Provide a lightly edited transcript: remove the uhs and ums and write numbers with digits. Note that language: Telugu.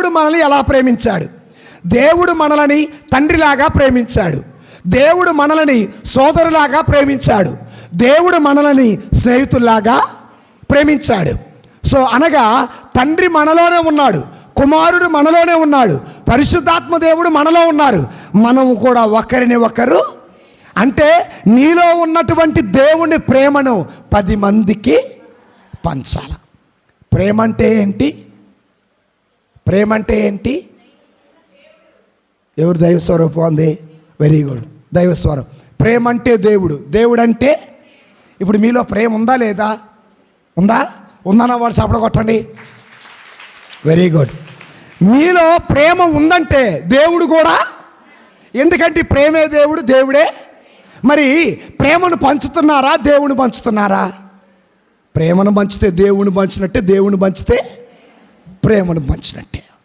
దేవుడు మనల్ని ఎలా ప్రేమించాడు? దేవుడు మనల్ని తండ్రిలాగా ప్రేమించాడు. దేవుడు మనల్ని సోదరులాగా ప్రేమించాడు. దేవుడు మనల్ని స్నేహితుల్లాగా ప్రేమించాడు. సో అనగా తండ్రి మనలోనే ఉన్నాడు, కుమారుడు మనలోనే ఉన్నాడు, పరిశుద్ధాత్మ దేవుడు మనలో ఉన్నారు. మనము కూడా ఒకరిని ఒకరు, అంటే నీలో ఉన్నటువంటి దేవుని ప్రేమను 10 మందికి పంచాల. ప్రేమ అంటే ఏంటి? ప్రేమ అంటే ఏంటి? ఎవరు దైవస్వరూపం ఉంది? Very good, దైవస్వరం. ప్రేమ అంటే దేవుడు, దేవుడు అంటే ఇప్పుడు మీలో ప్రేమ ఉందా లేదా? ఉందా? ఉందన్న వాడు చప్పట కొట్టండి. Very good. మీలో ప్రేమ ఉందంటే దేవుడు కూడా, ఎందుకంటే ప్రేమే దేవుడు, దేవుడే. మరి ప్రేమను పంచుతున్నారా? దేవుని పంచుతున్నారా? ప్రేమను పంచితే దేవుని పంచినట్టే, దేవుని పంచితే ప్రేమను పంచినట్టే.